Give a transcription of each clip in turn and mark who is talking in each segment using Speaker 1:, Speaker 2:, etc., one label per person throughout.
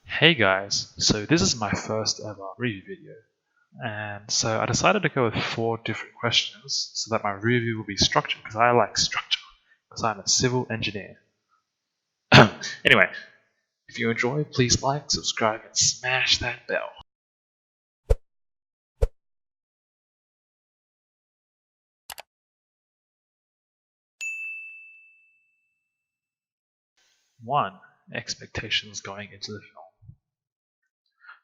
Speaker 1: Hey guys, so this is my first ever review video, and so I decided to go with 4 different questions so that my review will be structured because I like structure, because I'm a civil engineer. Anyway, if you enjoy, please like, subscribe, and smash that bell. One, expectations going into the film.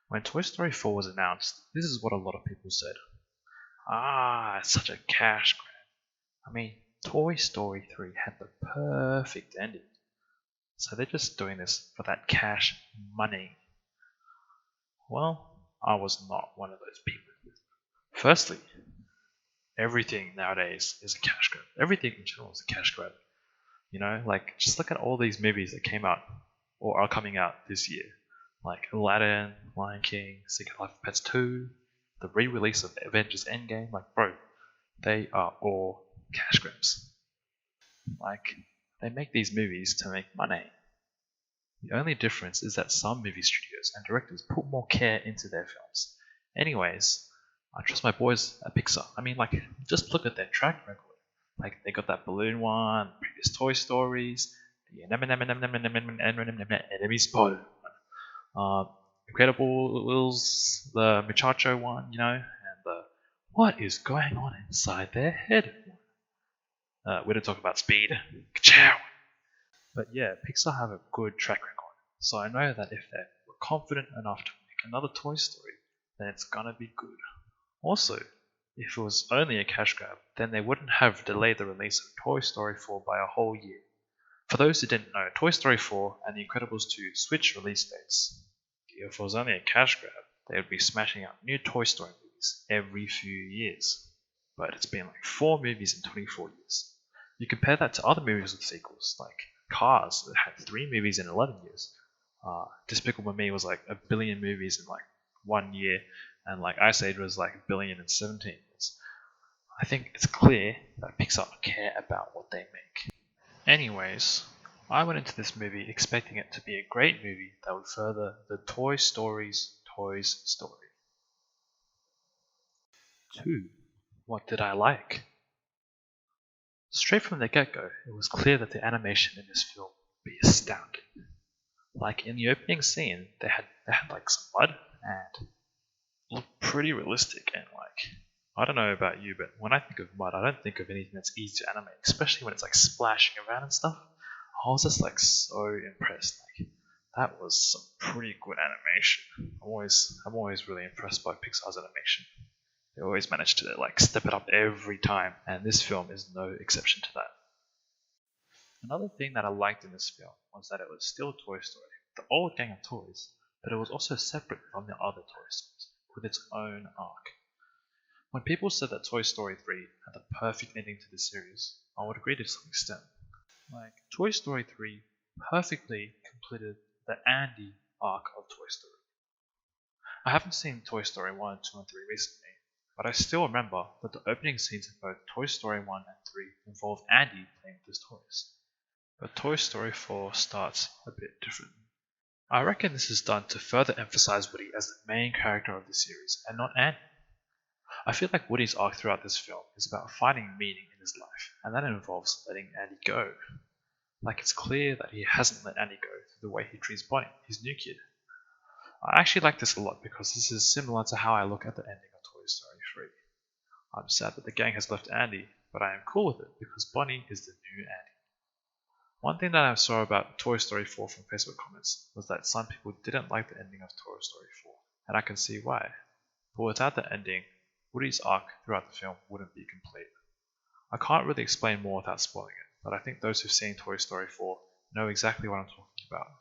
Speaker 1: When Toy Story 4 was announced, this is what a lot of people said. It's such a cash grab. I mean, Toy Story 3 had the perfect ending. So they're just doing this for that cash money. Well, I was not one of those people. Firstly, everything nowadays is a cash grab. Everything in general is a cash grab. Like just look at all these movies that came out or are coming out this year. Like Aladdin, Lion King, Secret Life of Pets 2, the re-release of Avengers Endgame. Like, bro, they are all cash grabs. Like, they make these movies to make money. The only difference is that some movie studios and directors put more care into their films. Anyways, I trust my boys at Pixar. I mean, like, just look at their track record. Like, they got that balloon one, previous Toy Stories, the Enemy Spot, Incredibles, the Muchacho one, and the what is going on inside their head. We don't talk about speed. Ka-chow! But yeah, Pixar have a good track record, so I know that if they were confident enough to make another Toy Story, then it's gonna be good. Also, if it was only a cash grab, then they wouldn't have delayed the release of Toy Story 4 by a whole year. For those who didn't know, Toy Story 4 and The Incredibles 2 switch release dates. If it was only a cash grab, they would be smashing out new Toy Story movies every few years. But it's been like 4 movies in 24 years. You compare that to other movies with sequels, like Cars, that had 3 movies in 11 years. Despicable Me was like a billion movies in like 1 year, and like Ice Age was like a billion in 17 years. I think it's clear that Pixar care about what they make. Anyways, I went into this movie expecting it to be a great movie that would further the Toy Story's Toys story. 2. What did I like? Straight from the get-go, it was clear that the animation in this film would be astounding. Like in the opening scene, they had like some mud and looked pretty realistic, and like I don't know about you, but when I think of mud, I don't think of anything that's easy to animate, especially when it's like splashing around and stuff. I was just like so impressed. Like that was some pretty good animation. I'm always really impressed by Pixar's animation. They always manage to like step it up every time, and this film is no exception to that. Another thing that I liked in this film was that it was still Toy Story, the old gang of toys, but it was also separate from the other Toy Stories, with its own arc. When people said that Toy Story 3 had the perfect ending to the series, I would agree to some extent. Like, Toy Story 3 perfectly completed the Andy arc of Toy Story. I haven't seen Toy Story 1, 2, and 3 recently, but I still remember that the opening scenes in both Toy Story 1 and 3 involved Andy playing with his toys. But Toy Story 4 starts a bit differently. I reckon this is done to further emphasize Woody as the main character of the series and not Andy. I feel like Woody's arc throughout this film is about finding meaning in his life, and that involves letting Andy go. Like, it's clear that he hasn't let Andy go through the way he treats Bonnie, his new kid. I actually like this a lot because this is similar to how I look at the ending of Toy Story 3. I'm sad that the gang has left Andy, but I am cool with it because Bonnie is the new Andy. One thing that I saw about Toy Story 4 from Facebook comments was that some people didn't like the ending of Toy Story 4, and I can see why. But without the ending, Woody's arc throughout the film wouldn't be complete. I can't really explain more without spoiling it, but I think those who've seen Toy Story 4 know exactly what I'm talking about.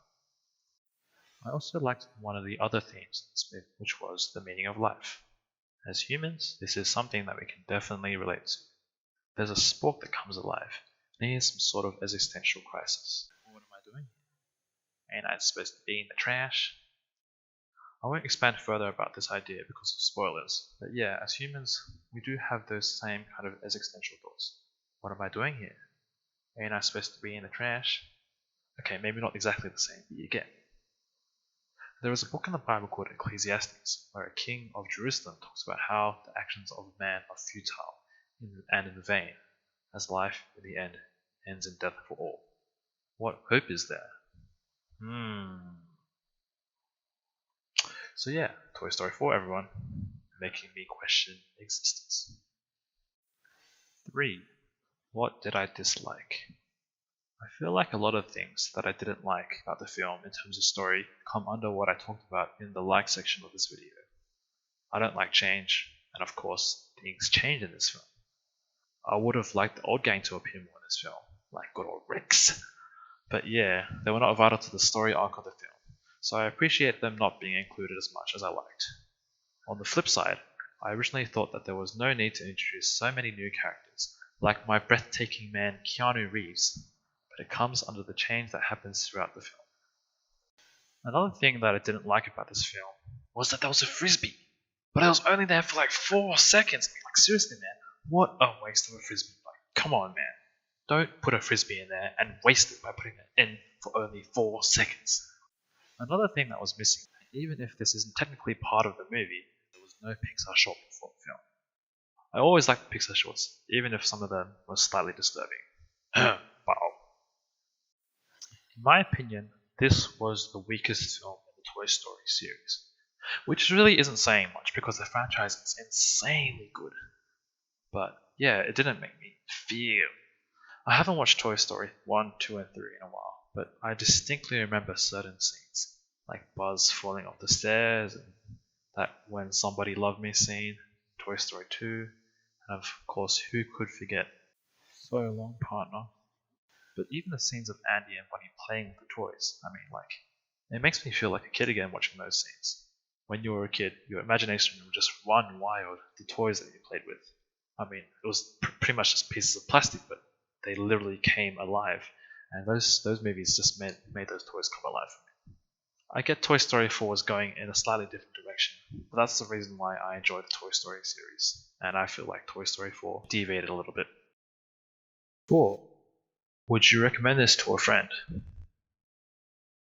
Speaker 1: I also liked one of the other themes in this movie, which was the meaning of life. As humans, this is something that we can definitely relate to. There's a spark that comes alive, and he has some sort of existential crisis. What am I doing here? Ain't I supposed to be in the trash? I won't expand further about this idea because of spoilers, but yeah, as humans, we do have those same kind of existential thoughts. What am I doing here? Ain't I supposed to be in the trash? Okay, maybe not exactly the same, but you get me. There is a book in the Bible called Ecclesiastes, where a king of Jerusalem talks about how the actions of man are futile and in vain, as life in the end ends in death for all. What hope is there? So yeah, Toy Story 4, everyone, making me question existence. 3. What did I dislike? I feel like a lot of things that I didn't like about the film in terms of story come under what I talked about in the like section of this video. I don't like change, and of course, things change in this film. I would have liked the old gang to appear more in this film, like good old Rex. But yeah, they were not vital to the story arc of the film, so I appreciate them not being included as much as I liked. On the flip side, I originally thought that there was no need to introduce so many new characters, like my breathtaking man Keanu Reeves, but it comes under the change that happens throughout the film. Another thing that I didn't like about this film was that there was a frisbee, but it was only there for like 4 seconds. Like seriously, man, what a waste of a frisbee! Like, come on, man, don't put a frisbee in there and waste it by putting it in for only 4 seconds. Another thing that was missing, even if this isn't technically part of the movie, there was no Pixar short before the film. I always liked the Pixar shorts, even if some of them were slightly disturbing. Wow. In my opinion, this was the weakest film in the Toy Story series, which really isn't saying much because the franchise is insanely good. But yeah, it didn't make me feel. I haven't watched Toy Story 1, 2, and 3 in a while, but I distinctly remember certain scenes, like Buzz falling off the stairs, and that When Somebody Loved Me scene, Toy Story 2, and of course, who could forget So Long Partner. But even the scenes of Andy and Bunny playing with the toys, it makes me feel like a kid again watching those scenes. When you were a kid, your imagination would just run wild with the toys that you played with. It was pretty much just pieces of plastic, but they literally came alive, and those movies just made those toys come alive for me. I get Toy Story 4 was going in a slightly different direction, but that's the reason why I enjoy the Toy Story series, and I feel like Toy Story 4 deviated a little bit. 4. Would you recommend this to a friend?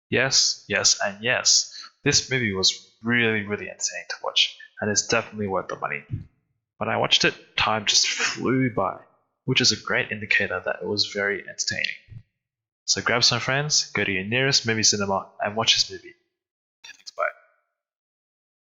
Speaker 1: Yes, yes, and yes. This movie was really, really entertaining to watch, and it's definitely worth the money. When I watched it, time just flew by, which is a great indicator that it was very entertaining. So grab some friends, go to your nearest movie cinema, and watch this movie.